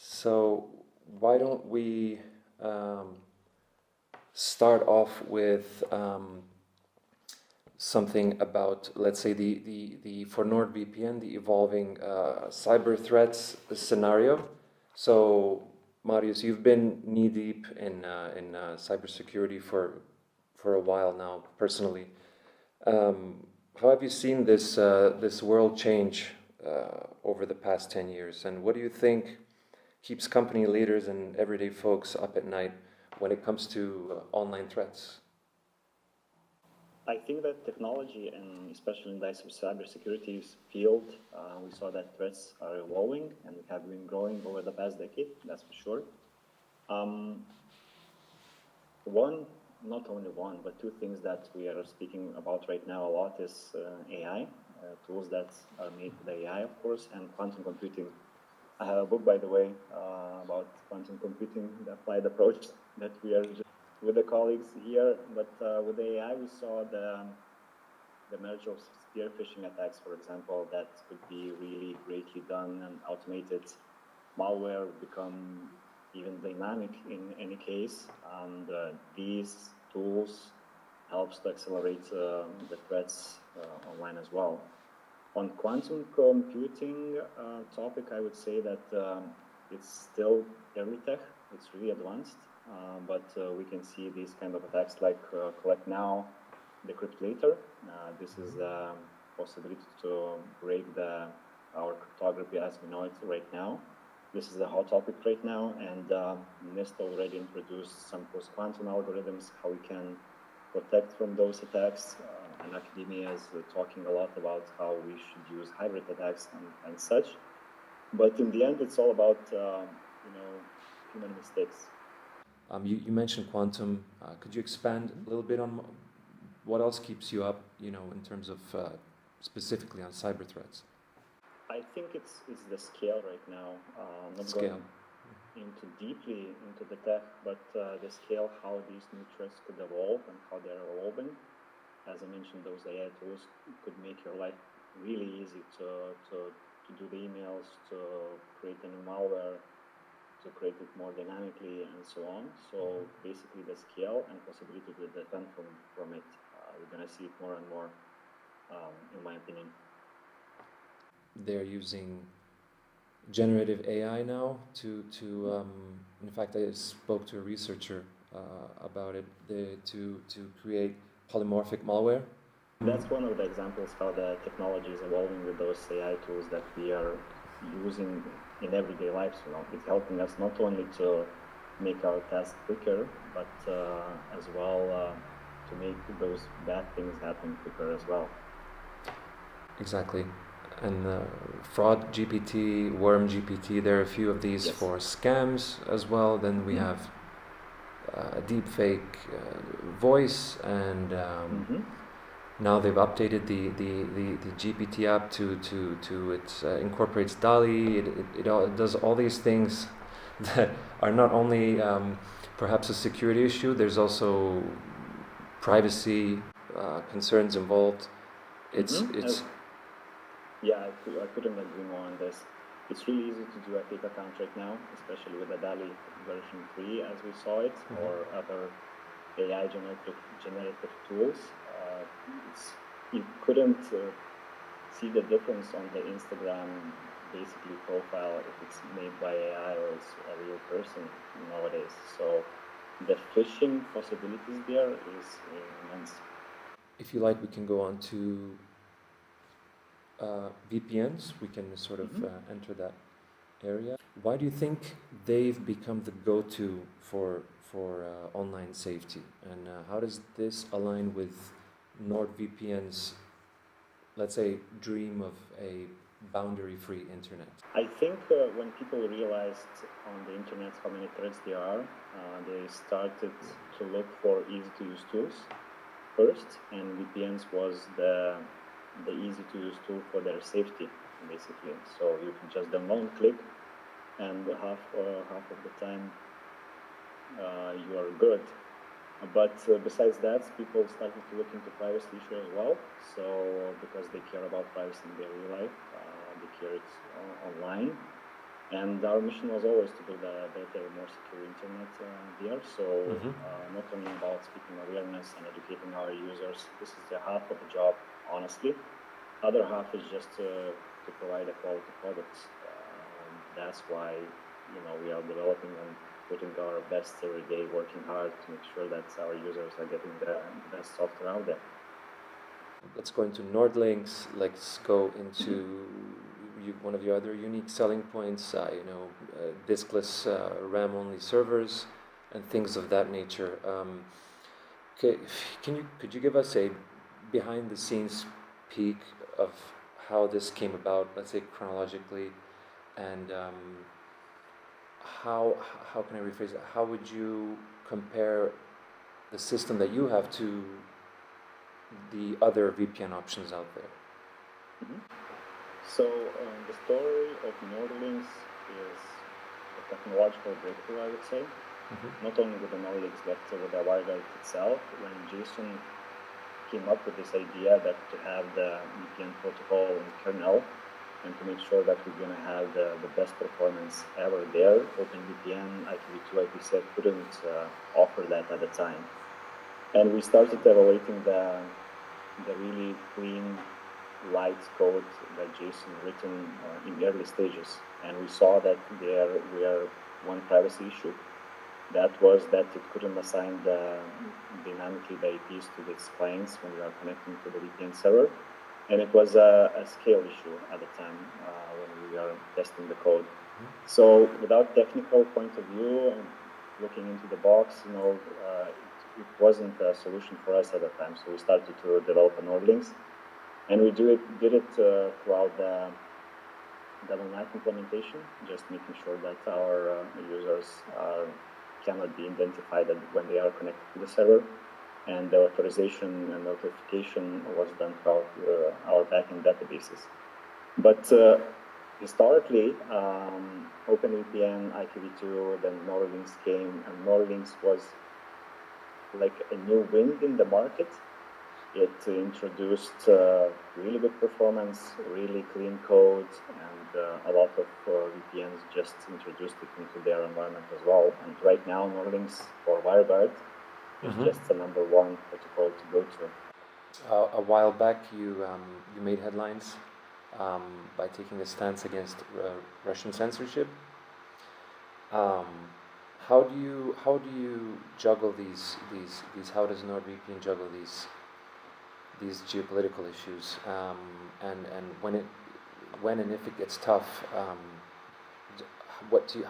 So why don't we start off with something about, let's say, the for NordVPN, the evolving cyber threats scenario. So, Marius, you've been knee deep in cybersecurity for a while now, personally. How have you seen this world change over the past 10 years, and what do you think keeps company leaders and everyday folks up at night when it comes to online threats? I think that technology, and especially in the cybersecurity field, we saw that threats are evolving and have been growing over the past decade, that's for sure. Not only one, but two things that we are speaking about right now a lot is AI, tools that are made with AI, of course, and quantum computing. I have a book, by the way, about quantum computing, the applied approach that we are just with the colleagues here. But with AI, we saw the merge of spear phishing attacks, for example, that could be really greatly done and automated. Malware become even dynamic in any case, and these tools helps to accelerate the threats online as well. On quantum computing topic, I would say that it's still early tech. It's really advanced, but we can see these kind of attacks like collect now, decrypt later. This is a possibility to break our cryptography as we know it right now. This is a hot topic right now, and NIST already introduced some post-quantum algorithms, how we can protect from those attacks. And academia is talking a lot about how we should use hybrid attacks and such. But in the end, it's all about human mistakes. You mentioned quantum. Could you expand a little bit on what else keeps you up, in terms of specifically on cyber threats? I think it's the scale right now. Not scale. Going deeply into the tech, but the scale, how these new threats could evolve and how they're evolving. As I mentioned, those AI tools could make your life really easy to do the emails, to create a new malware, to create it more dynamically, and so on. So basically, the scale and possibility to defend from it, we're going to see it more and more, in my opinion. They're using generative AI now to in fact, I spoke to a researcher about it, to create polymorphic malware. That's one of the examples how the technology is evolving with those AI tools that we are using in everyday life. It's helping us not only to make our tasks quicker, but as well to make those bad things happen quicker as well. Exactly. And fraud GPT, worm GPT, there are a few of these. Yes. For scams as well. Then we have deepfake voice, and now they've updated the GPT app to it incorporates DALI. It does all these things that are not only perhaps a security issue. There's also privacy concerns involved. Yeah, I couldn't agree more on this. It's really easy to do a fake account right now, especially with the DALI version 3 as we saw it, or other AI generative tools. You couldn't see the difference on the Instagram basically profile if it's made by AI or it's a real person nowadays. So the phishing possibilities there is immense. If you like, we can go on to VPNs. We can sort of enter that area. Why do you think they've become the go-to for online safety, and how does this align with NordVPN's, let's say, dream of a boundary-free internet? I think when people realized on the internet how many threats there are, they started to look for easy-to-use tools first, and VPNs was the easy-to-use tool for their safety, basically. So you can just download, click, and half of the time you are good. But besides that, people started to look into privacy issue as well. So because they care about privacy in their real life, they care it online. And our mission was always to build a better, more secure internet here. So not only about speaking awareness and educating our users, this is the half of the job, honestly. Other half is just to provide a quality product. That's why we are developing and putting our best every day, working hard to make sure that our users are getting the best software out there. Let's go into Nordlinks. Let's go into one of your other unique selling points. Diskless RAM-only servers and things of that nature. Okay, could you give us a behind-the-scenes peek of how this came about? Let's say chronologically, and how can I rephrase it? How would you compare the system that you have to the other VPN options out there? So the story of Nordlinks is a technological breakthrough, I would say. Not only with the Nordlinks, but with the WireGuard itself. When Jason came up with this idea that to have the VPN protocol in kernel and to make sure that we're going to have the best performance ever there, OpenVPN, IPv2, IPsec couldn't offer that at the time. And we started evaluating the really clean, light code that Jason written in the early stages. And we saw that there were one privacy issue. That was that it couldn't assign dynamically the IPs to its clients when we are connecting to the VPN server. And it was a scale issue at the time when we are testing the code. So without technical point of view, looking into the box, it wasn't a solution for us at the time. So we started to develop an Nordlinks, and we did it throughout the double NAT implementation, just making sure that our users cannot be identified when they are connected to the server, and the authorization and notification was done throughout our backend databases. But historically, OpenVPN, IPv2, then Nordlinks came, and Nordlinks was like a new wind in the market. It introduced really good performance, really clean code, and a lot of VPNs just introduced it into their environment as well. And right now, Nordlinks or WireGuard is just the number one protocol to go to. A while back, you made headlines by taking a stance against Russian censorship. How do you juggle these? How does NordVPN juggle these geopolitical issues? And when and if it gets tough, how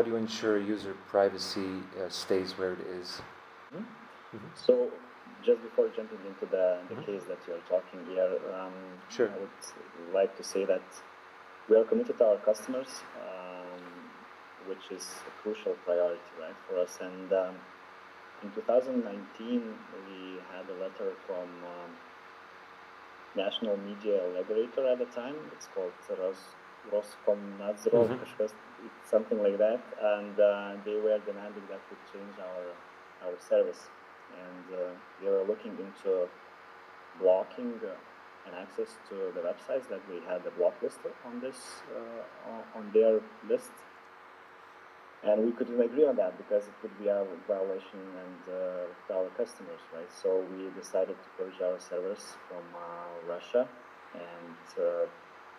do you ensure user privacy stays where it is? So, just before jumping into the case that you're talking here, Sure. I would like to say that we are committed to our customers, which is a crucial priority, right, for us. And in 2019, we had a letter from National Media Regulator at the time. It's called Roskomnadzor, something like that. And they were demanding that we change our service. And they were looking into blocking and access to the websites that we had the blacklist on this on their list. And we couldn't agree on that because it would be a violation and to our customers, right? So we decided to purge our servers from Russia, and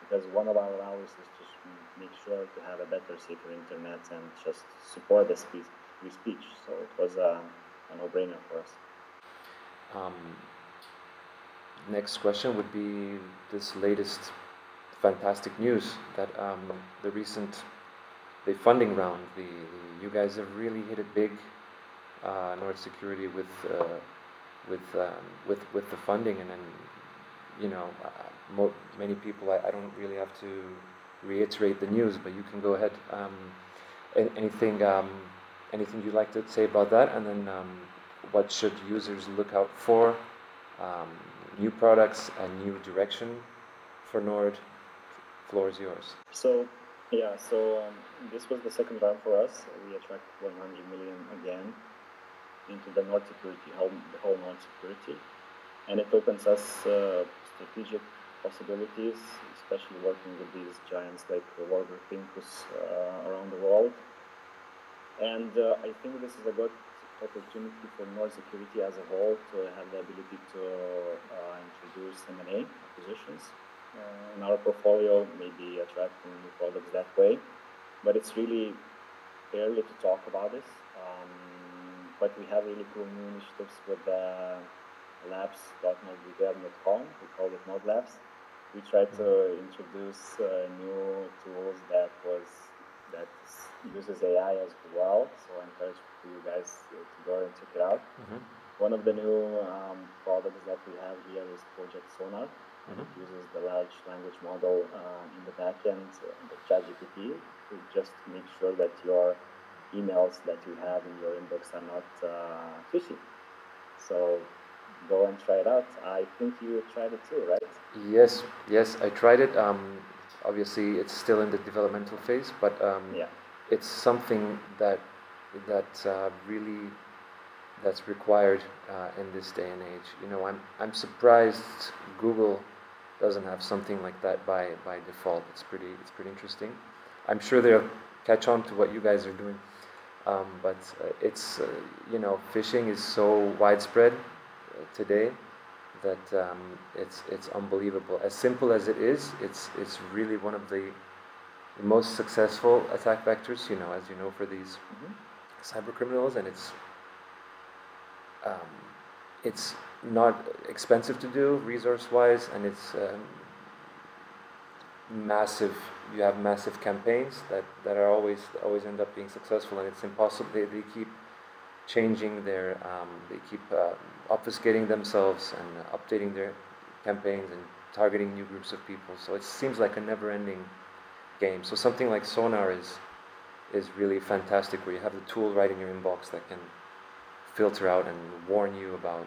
because one of our values is to make sure to have a better, safer internet and just support the free speech. So it was a no-brainer for us. Next question would be this latest fantastic news that the funding round. You guys have really hit it big, NordSecurity, with the funding, and then many people. I don't really have to reiterate the news, but you can go ahead. Anything you'd like to say about that, and then what should users look out for? New products, a new direction for Nord. Floor is yours. So this was the second round for us. We attracted 100 million again into the NordSecurity, the whole NordSecurity, and it opens us strategic possibilities, especially working with these giants like Warburg Pincus around the world. And I think this is a good opportunity for NordSecurity as a whole to have the ability to introduce M&A acquisitions in our portfolio, maybe attracting new products that way. But it's really early to talk about this. But we have really cool new initiatives with labs.nordvpn.com. We call it Node Labs. We try to introduce new tools that uses AI as well. So I encourage you guys to go and check it out. One of the new products that we have here is Project Sonar. It uses the large language model in the backend, the ChatGPT, to just make sure that your emails that you have in your inbox are not fishy. So go and try it out. I think you tried it too, right? Yes, I tried it. Obviously, it's still in the developmental phase, but it's something that really that's required in this day and age. You know, I'm surprised Google doesn't have something like that by default. It's pretty interesting. I'm sure they'll catch on to what you guys are doing, but it's you know, phishing is so widespread today that it's unbelievable. As simple as it is, it's really one of the most successful attack vectors. You know, as you know, for these cyber criminals, and it's not expensive to do resource-wise, and it's massive. You have massive campaigns that are always end up being successful, and it's impossible. They keep changing their, they keep obfuscating themselves and updating their campaigns and targeting new groups of people. So it seems like a never-ending game. So something like Sonar is really fantastic, where you have the tool right in your inbox that can filter out and warn you about,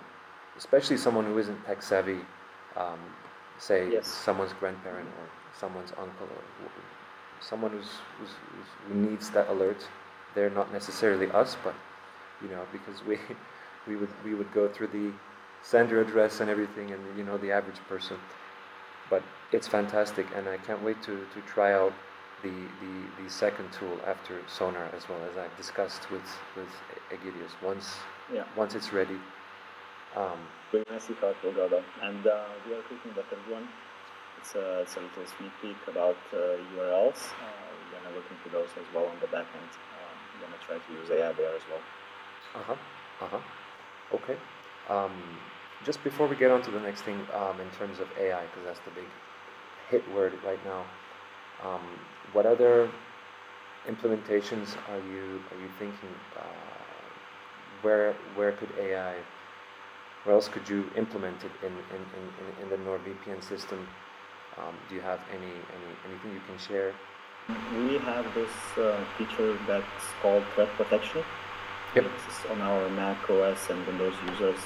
especially someone who isn't tech savvy, say someone's grandparent or someone's uncle or someone who needs that alert. They're not necessarily us, but you know, because we would go through the sender address and everything, and you know, the average person. But it's fantastic, and I can't wait to try out the second tool after Sonar, as well as I've discussed with Egidius. Once it's ready. We're gonna see how it will go though. And we are cooking the third one. It's a little sneak peek about URLs. We're gonna look into those as well on the back end. We're gonna try to use AI there as well. Okay. Just before we get on to the next thing, in terms of AI, because that's the big hit word right now, what other implementations are you thinking? Where could AI? Where else could you implement it in the NordVPN system? Do you have anything you can share? We have this feature that's called threat protection. Yep. It's on our Mac OS and Windows users.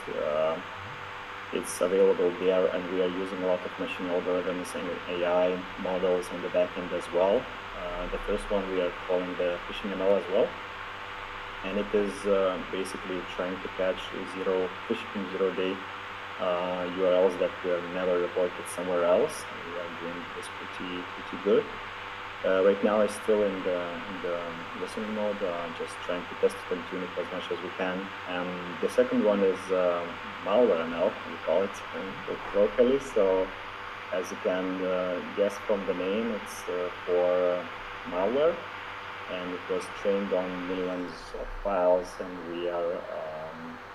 It's available there, and we are using a lot of machine algorithms and AI models on the back end as well. The first one we are calling the phishing ML as well. And it is basically trying to catch zero-day URLs that were never reported somewhere else. And we are doing this pretty good. Right now, I'm still in the listening mode, just trying to test it and tune it as much as we can. And the second one is malware ML, we call it locally. So as you can guess from the name, it's for malware. And it was trained on millions of files, and we are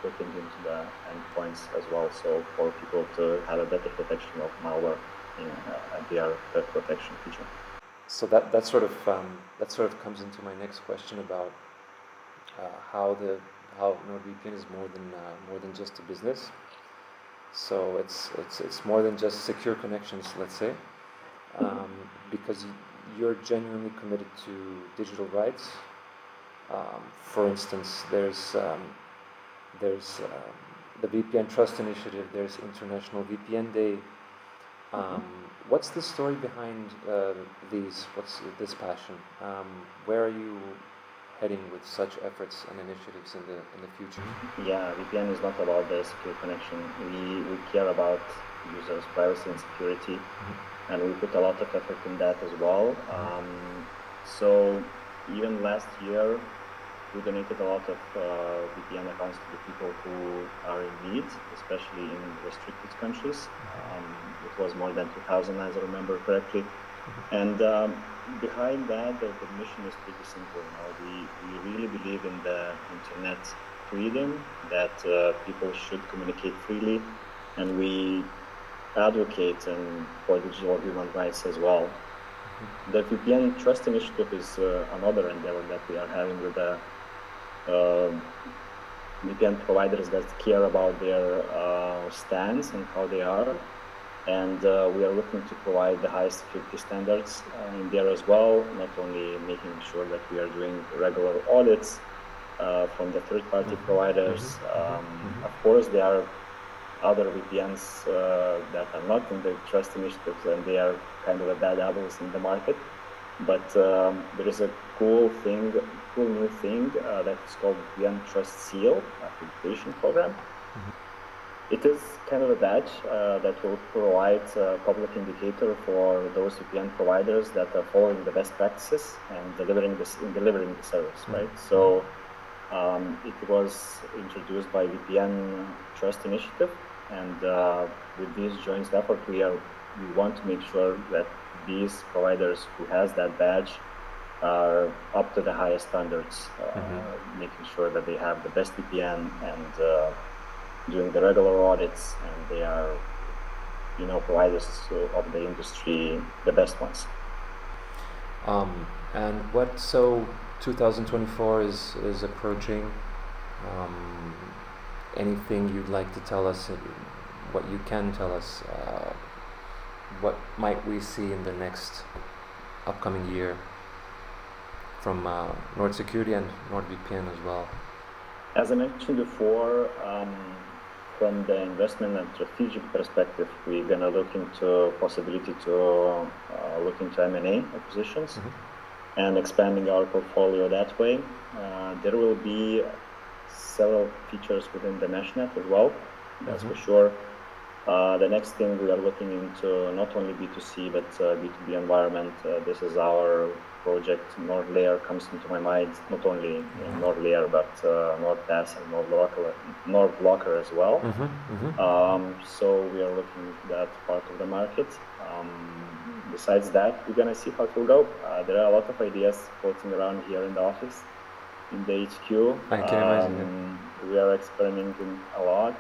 putting into the endpoints as well, so for people to have a better protection of malware in their threat protection feature. So that sort of comes into my next question about how NordVPN is more than just a business. So it's more than just secure connections, let's say, because you're genuinely committed to digital rights. For instance, there's the VPN Trust Initiative. There's International VPN Day. What's the story behind these? What's this passion? Where are you heading with such efforts and initiatives in the future? Yeah, VPN is not about the secure connection. We care about users' privacy and security, and we put a lot of effort in that as well. So even last year, we donated a lot of VPN accounts to the people who are in need, especially in restricted countries. It was more than 2,000, as I remember correctly. And behind that, the mission is pretty simple. We really believe in the internet freedom, that people should communicate freely, and we advocate for digital human rights as well. The VPN Trust Initiative is another endeavor that we are having with the VPN providers that care about their stance and how they are. And we are looking to provide the highest security standards in there as well, not only making sure that we are doing regular audits from the third-party providers. Of course, there are other VPNs that are not in the trust initiatives, and they are kind of a bad apples in the market. But there is a cool new thing that is called VPN Trust Seal accreditation program. It is kind of a badge that will provide a public indicator for those VPN providers that are following the best practices and delivering the service, right? So it was introduced by VPN Trust Initiative, and with this joint effort, we want to make sure that these providers who has that badge are up to the highest standards, making sure that they have the best VPN and doing the regular audits, and they are, providers of the industry, the best ones. And so 2024 is approaching. Anything you'd like to tell us, what you can tell us, what might we see in the next upcoming year from NordSecurity and NordVPN as well? As I mentioned before, from the investment and strategic perspective, we're going to look into possibility to look into M&A acquisitions and expanding our portfolio that way. There will be several features within the meshnet as well, that's for sure. The next thing we are looking into, not only B2C but B2B environment. This is our project NordLayer comes into my mind, not only NordLayer but NordPass and NordBlocker as well. So we are looking at that part of the market. Besides that, we're gonna see how it will go. There are a lot of ideas floating around here in the office, in the HQ. I can imagine. We are experimenting a lot.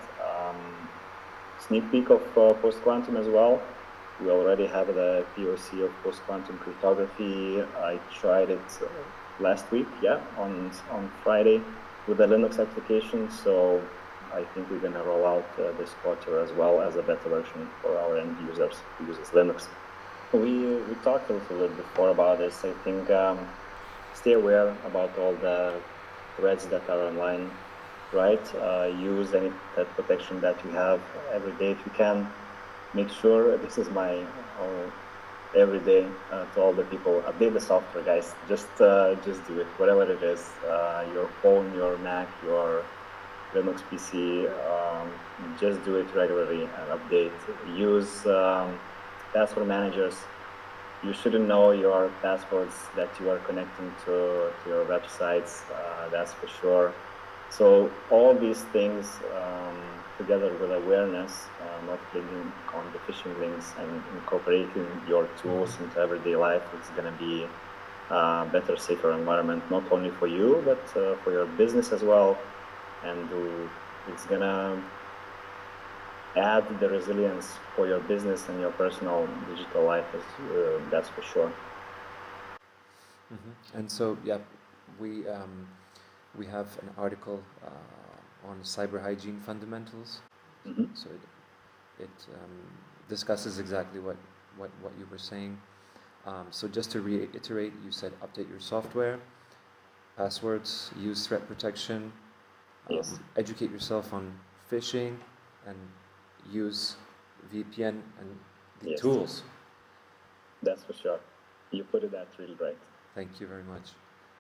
Sneak peek of post-quantum as well. We already have the POC of post-quantum cryptography. I tried it last week, on Friday with the Linux application. So I think we're gonna roll out this quarter as well as a beta version for our end users who uses Linux. We talked a little bit before about this. I think stay aware about all the threats that are online, right? Use any threat protection that you have every day if you can. Make sure, this is my every day to all the people, update the software, guys. Just do it, whatever it is. Your phone, your Mac, your Linux PC, just do it regularly and update. Use password managers. You shouldn't know your passwords that you are connecting to your websites, that's for sure. So all these things together with awareness, not clicking on the phishing links and incorporating your tools into everyday life, it's going to be a better, safer environment, not only for you, but for your business as well. And it's going to add the resilience for your business and your personal digital life, that's for sure. And so, we have an article on cyber hygiene fundamentals. So it discusses exactly what you were saying. So just to reiterate, you said update your software, passwords, use threat protection, educate yourself on phishing, and use VPN and the tools. That's for sure. You put it that really right. Thank you very much.